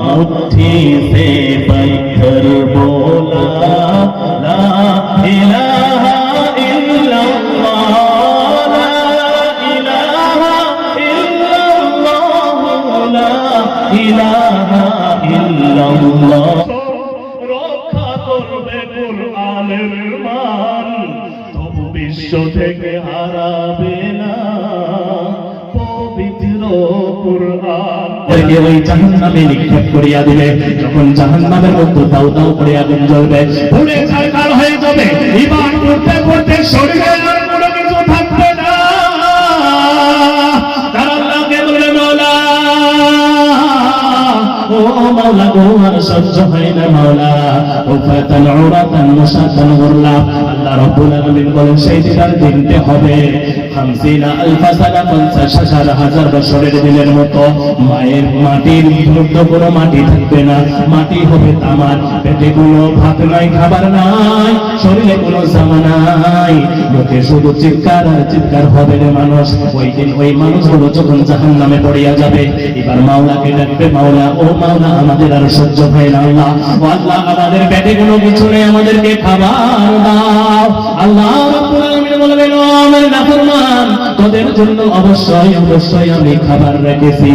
मुट्ठी से पत्थर बोला ला इलाहा इल्लल्लाह ला इलाहा इल्लल्लाह ला इलाहा इल्लल्लाह रक्षा करबे कुरआনের মান তবু বিশ্ব থেকে হারাবে না পবিত্র কুরআন। একে ওই জাহান্নামে নিক্ষেপ করিয়া দিলে যখন জাহান্নামের মধ্যে দাউ দাউ করে আগুন জ্বলবে, পুড়ে ছারখার হয়ে যাবে, ঈমান করতে করতে শরীরে আর কোনো কিছু থাকবে না। তারা আল্লাহকে বলে মাওলা ও মাওলা গো আর সহ্য হয় না মাওলা, ও ফাতান উরাতান মুসাতান গুরলা। আল্লাহ রাব্বুল আলামিন বলেন সেই দিনতে হবে 50,000 সানা 50,000 বছরের দিনের মতো মায়ের মাটির মধ্যে কোনো মাটি থাকবে না, মাটি হবে তামার, পেটে কোনো ভাত নাই, খাবার নাই, শরীরে কোনো জামা নাই, মুখে শুধু চিৎকার আর চিৎকার হবে রে মানুষ। ওই দিন ওই মানুষগুলো যখন জাহান্নামে পড়িয়া যাবে, এবার মাওলাকে ডাকবে মাওলা ও মাওলা আমাদের আর সহ্য হয় না আল্লাহ, ও আল্লাহ আমাদের পেটে কোনো কিছু নেই, আমাদেরকে খাবার দাও। আল্লাহ রাব্বুল আলামিন বলবেন ও আমার নাফরমান তোদের জন্য অবশ্যই অবশ্যই আমি খাবার রেখেছি,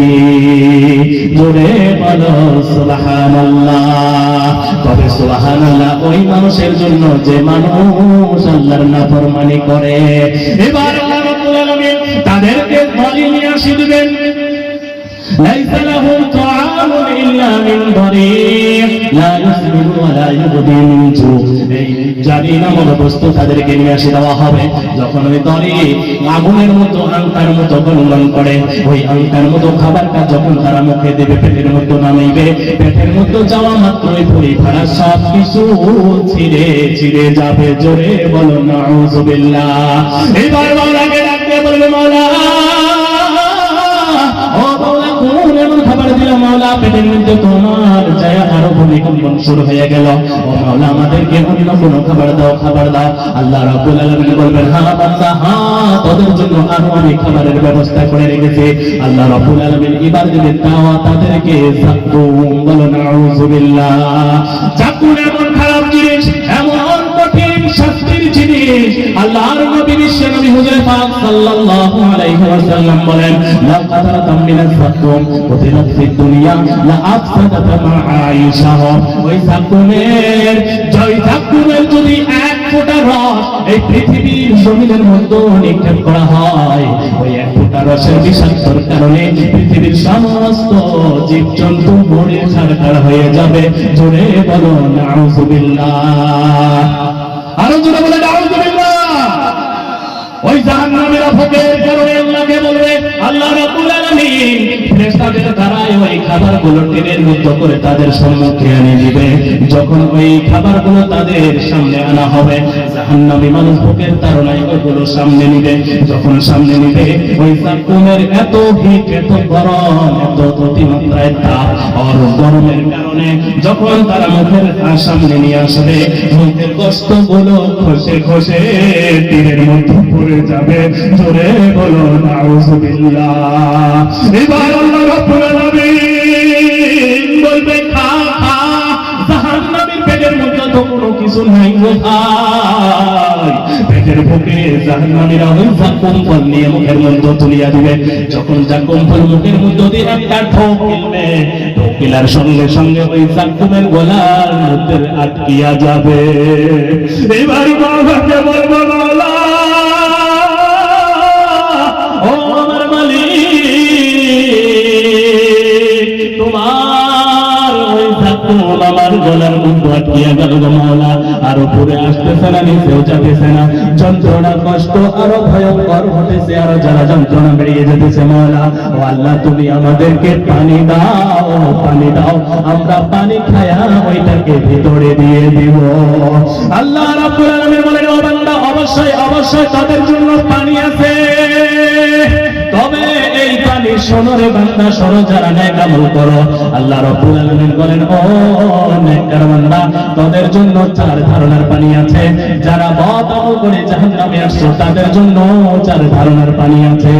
জোরে বলো সুবহানাল্লাহ। তবে সুবহানাল্লাহ ওই মানুষের জন্য যে মানুষ আল্লাহর নাফরমানি করে। এবার আল্লাহ রাব্বুল আলামিন তাদেরকে বলি নিয়ে আসি দিবেন, লাইসা লাহু তাআমুন ইল্লা মিন দরিক লা ইসমিনু ওয়া লা ইউগনি মিন জু। এই জারি নামক বস্তু তাদেরকে নিয়ে আসে দেওয়া হবে। যখন ওই দরিক আগুনের মতো আংটার মতো গলগল করে, ওই আংটার মতো খাবারটা যখন তারা মুখে দেবে, পেটের মধ্যে নামাইবে, পেটের মধ্যে যাওয়া মাত্রই পুরি ভাড়া সব কিছু ছিঁড়ে ছিঁড়ে যাবে। জোরে বলো নাউযুবিল্লাহ। এবার মাওলাকে ডাকতে বলবে মাওলা ও মাওলা কোন এমন খাবার দিল মাওলা পেটের মধ্যে তোমার যায় আরো ভূমিকম্পন শুরু হয়ে গেল, ও মাওলা আমাদেরকে অন্য কোন খাবার দাও, খাবার দাও। আল্লাহ রাব্বুল আলামিন বলবেন হ্যাঁ বান্দা হ্যাঁ তোদের জন্য আরো আমি খাবারের ব্যবস্থা করে রেখেছি। আল্লাহ রাব্বুল আলামিন এবার দিবেন দাওয়া তাদেরকে যাকুম। বলো নাউযুবিল্লাহ। যাকুম এমন খারাপ জিনিস, এমন কঠিন শাস্তির জিনিস। আল্লাহর নবী বিশ্ব নবী হুজুর পাক সাল্লাল্লাহু আলাইহি ওয়াসাল্লাম বলেন লা কাদারাতাম মিনাজ যাকুম উতিরাত ফিদ দুনিয়া লা আফসাদাত মাআইশাহ। ওই যাকুমের যদি এক ফোঁটা রস এই পৃথিবীর জমিনের মধ্যে নিক্ষেপ করা হয়, ওই এক ফোঁটা রসের বিষাক্তর কারণে পৃথিবীর সমস্ত জীবজন্তু মরে ছারখার হয়ে যাবে। জোরে বলো নাউযুবিল্লাহ। আরো জোরে বলে নাউযুবিল্লাহ। ওই জাহান্নামের আফতের কারণে আল্লাহকে বলবে আল্লাহ রাব্বুল আলামিন ফেরেশতাদের দ্বারাই ওই খাবারগুলো টেনের মধ্যে করে তাদের সম্মুখে এনে দিবে। যখন ওই খাবারগুলো তাদের সামনে আনা হবে, জাহান্নামী মানুষ ভোগের তাড়নায় ওইগুলো সামনে নিবে। যখন সামনে নিবে ওই জাকুমের এত হিট, এত গরম, এত অতিমাত্রায় তাপ আর গরমের কারণে যখন তারা মুখের সামনে নিয়ে আসবে, মুখের গোশতগুলো খসে খসে তীরের মধ্যে পড়ে যাবে। জোরে বলো নাউযুবিল্লাহ। এবার আল্লাহ রাব্বুল আলামিন বলবে খা খা, জাহান্নামীর পেটের মধ্যে তো কোনো কিছু নাই গো ভাই। পেটের ভুকে জাহান্নামীরা ওই জাকুম ফল নিয়ে মুখের মধ্যে তুলিয়া দিবে। যখন জাকুম ফল মুখের মধ্যে দিয়ে একটা ঠোক গিলবে, ঠোক গিলার সঙ্গে সঙ্গে ওই জাকুমের গলার মধ্যে আটকিয়া যাবে। এবার বাবাকে বলবো মাওলা ও আমার মালিক, তোমার ওই জাকুম আমার গলার মধ্যে আটকিয়া গেল গো মাওলা। আরো পরে আসতেছে না, নিচেও যাইতেছে না, যন্ত্রণা কষ্ট আরো ভয়ঙ্কর হতেছে, আরো যারা যন্ত্রণা বেরিয়ে যেতেছে মাওলা। ও আল্লাহ তুমি আমাদেরকে পানি দাও, পানি দাও, আমরা পানি খায়া ওইটাকে ভিতরে দিয়ে দিব। আল্লাহ রাব্বুল আলামিন বলেন ও বান্দা অবশ্যই অবশ্যই তাদের জন্য পানি আছে, তবে এই পানি শোনো রে বান্দা, শোনো যারা নেক আমল করো, আল্লাহ রাব্বুল আলামিন বলেন ও নেককার বান্দা, তাদের জন্য চার ধারণার পানি আছে। যারা বদ আমল করে জাহান্নামে আসছে তাদের জন্য চার ধারণার পানি আছে।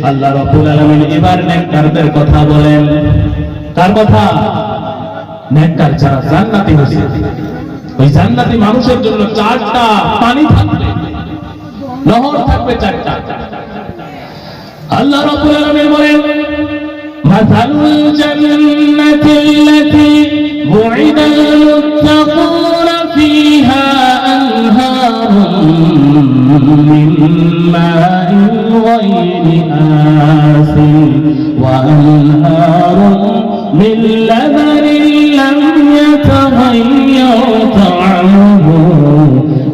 আল্লাহ রাব্বুল আলামিন এবার নেককারদের কথা বলেন। কার কথা? নেককার যারা জান্নাতি হয়েছে, ওই জান্নাতি মানুষের জন্য চারটা পানি থাকবে, নহর থাকবে চারটা। আল্লাহ রাব্বুল আলামিন বলেন মাসালুল জান্নাতিল্লাতী বুইদাল মুত্তাকুনা ফিহা আনহারুম মিন মাইন গায়রি আসিন ওয়া আনহারুম মিন লাবানিন লাম ইয়াতাগায়্যার তা'আমুহু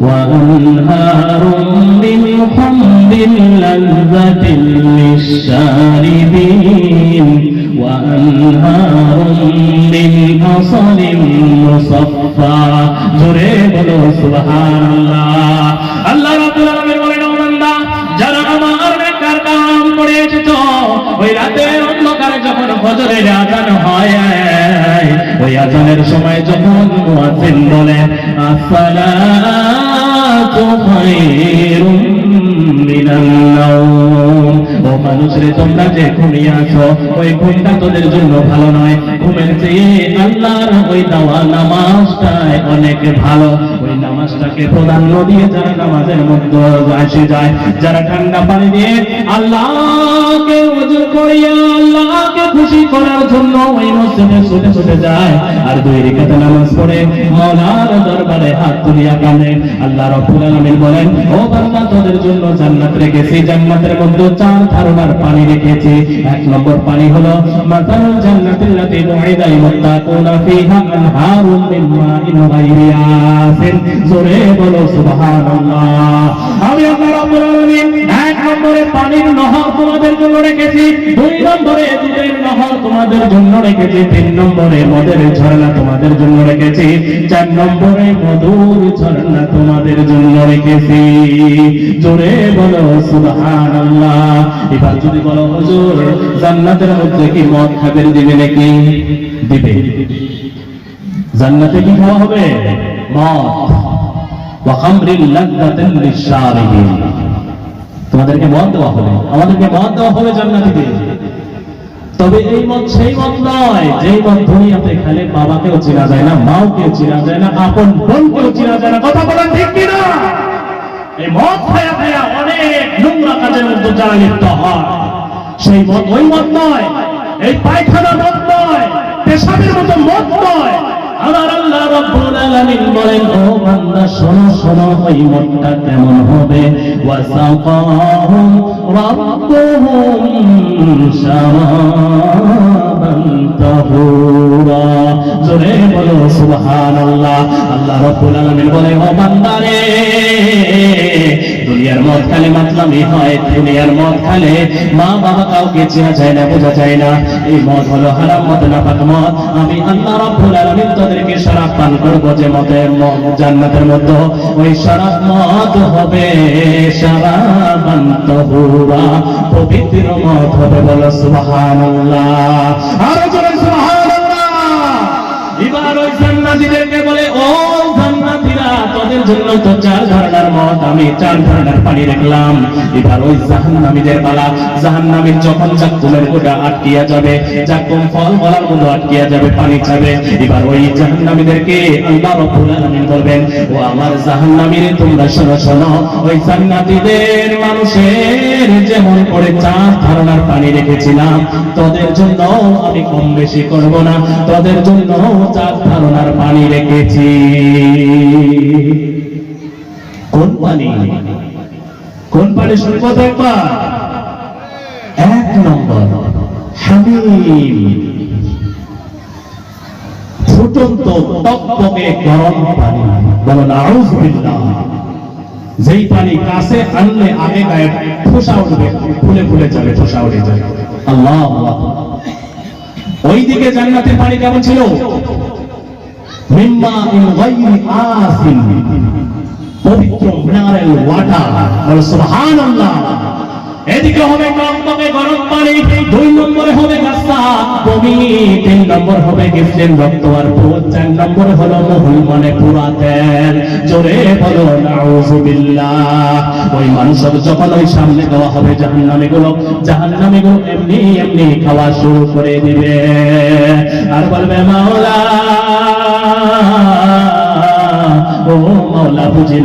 ওয়া আনহারুম মিন খামরিন লাযযাতিন লিশ-শারিবিন ওয়া আনহারুম মিন আসালিন মুসাফফা। জোরে বলো সুবহানাল্লাহ। আল্লাহ রাব্বুল আলামিন বলেন ও বান্দা, যারা আমার নেককার কাম করে এসেছো, ওই রাতের অন্ধকারে যখন ফজরের আযান হয়, ওই আযানের সময় যখন মুয়াজ্জিন বলে আসসালাতু খায়রুম মিনান নাওম, ও মানুষরে তোমরা যে ঘুমিয়ে আছো, ওই ঘুমটা তোদের জন্য ভালো নয়। ঘুমের চেয়ে আল্লাহর ওই দেওয়া নামাজটাই অনেক ভালো। ওই নামাজটাকে প্রাধান্য দিয়ে যারা নামাজের মধ্যে আসে যায়, যারা ঠান্ডা পানি দিয়ে আল্লাহকে ওযু করিয়া আল্লাহকে খুশি করার জন্য ওই মসজিদে ছুটে ছুটে যায় আর দুই রাকাত নামাজ পড়ে মাওলার দরবারে হাত তুলিয়া কাঁদে, আল্লাহ রাব্বুল আলামিন বলেন ও বান্দা, তোদের জন্য জান্নাত রেখেছি। জান্নাতের মধ্যে চার ধারণার পানি রেখেছি। এক নম্বর পানি হলো মাসালুল জান্নাতিল্লাতী বুইদাল মুত্তাকুনা ফিহা আনহারুম মিন মাইন গায়রি আসিন। জোরে বলো সুবহানাল্লাহ। আমি আল্লাহ রাব্বুল আলামিন এক নম্বরে পানির নহর তোমাদের জন্য রেখেছি, দুই নম্বরে দুধের নহর তোমাদের জন্য রেখেছি, তিন নম্বরে মদের ঝর্ণা তোমাদের জন্য রেখেছি, চার নম্বরে মধুর ঝর্ণা তোমাদের জন্য রেখেছি। জোরে বলো সুবহানাল্লাহ। এবার যদি বলো হুজুর, জান্নাতের মধ্যে কি মদ খাবের দিবে নাকি? দিবে। জান্নাতে কি খাওয়া হবে? মদ। ওয়া খামরিল লাযযাতিন লিশ-শারিবিন। তোমাদেরকে মদ দেওয়া হবে, আমাদেরকে মদ দেওয়া হবে জান্নাতীদের। তবে এই মদ সেই মদ নয় যেই মদ দুনিয়াতে খেলে বাবাকেও চেনা যায় না, মাকেও চেনা যায় না, আপন বোনকেও চেনা যায় না। কথা বলেন ঠিক কিনা? এই মদ খায়া খায়া অনেক নোংরা কাজের মধ্যে যারা লিপ্ত হয়, সেই মদ ওই মদ নয়, এই পায়খানা মদ নয়, পেশাবের মতো মদ নয়। আমার আল্লাহ রাব্বুল আলামিন বলেন ও বান্দা, শোনো শোনো, ওই মদটা কেমন হবে? ওয়াসাকাহুম রাব্বুহুম শারাবান তাহুরা। জোরে বলো সুবহানাল্লাহ। আল্লাহ রাব্বুল আলামিন বলেন ও বান্দা রে, দুনিয়ার মদ খালে মাতলামি হয়, দুনিয়ার মদ খালে মা বাবা কাউকে চেনা যায় না, বোঝা যায় না। এই মদ হলো হারাম মদ, নাপাক মদ। আমি আল্লাহ রাব্বুল আলামিন তাদেরকে শরাব পান করব যে মদের জান্নাতের মধ্যে, ওই শরাব মদ হবে শারাবান তাহুরা, পবিত্র মদ হবে। বলো সুবহানাল্লাহ। আরো জোরে সুবহানাল্লাহ। এবার ওই জান্নাতীদেরকে বলে ও জান্নাতীরা, তোদের জন্য তো চার ধারণার মদ, আমি চার ধারণার পানি রাখলাম। এবার ওই জাহান্নামীদের পালা। জাহান্নামীর যখন জাক্কুমের গোটা আটকিয়া যাবে, জাক্কুম ফল গলার মধ্যে আটকিয়া যাবে, পানি চাবে। এবার ওই জাহান্নামীদেরকে আল্লাহ রাব্বুল আলামিন বলবেন ও আমার জাহান্নামীরে, তোমরা শোনো শোনো, ওই জান্নাতীদের মানুষের যেমন করে চার ধারণার পানি রেখেছিলাম, তোদের জন্য আমি কম বেশি করব না, তোদের জন্য চার ধারণার পানি রেখেছি। কোন পানি? কোন পানি শুনবো তো একবার? এক নম্বর হামিম, ফুটন্ত টকটকে গরম পানি। বলো নাউযুবিল্লাহ। যেই পানি কাছে আনলে আগে গায়ে ফোঁসা উঠবে, ফুলে ফুলে যাবে, ফোঁসা উঠে যাবে। আল্লাহু আকবার। ওইদিকে জান্নাতের পানি কেমন ছিল? মিম্মা ইন গায়রি আসিন, পবিত্র মিনারেল ওয়াটার। বলো সুবহানাল্লাহ। এদিকে হবে টকটকে গরম পানি, 2 নম্বরে হবে গাছা বমি, 3 নম্বর হবে গেছেন রক্ত আর ভূত, 4 নম্বরে হলো মহুল মানে পুরা তেল। জোরে বলো নাউজুবিল্লাহ। ওই মানুষের যখন ওই সামনে দেওয়া হবে জাহান্নামীগুলো এমনি এমনি খাওয়া শুরু করে দিবে আর বলবে মাওলা ও মাওলা, বুঝি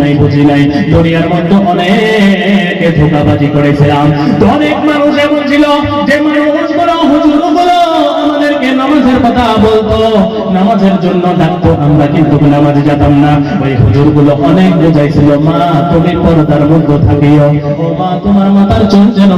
নাই দুনিয়ার মধ্যে অনেক ধোঁকাবাজি করেছিলাম, তো অনেক মানুষ এমন ছিল যে মানুষগুলো হুজুরগুলো আমাদেরকে নামাজের কথা বলতো, নামাজের জন্য ডাকতো, আমরা কিন্তু নামাজে যেতাম না। ওই হুজুরগুলো অনেক বোঝাইছিল, মা তুমি পর্দার মধ্যে থাকিও, ও মা তোমার মাথার চুল যেন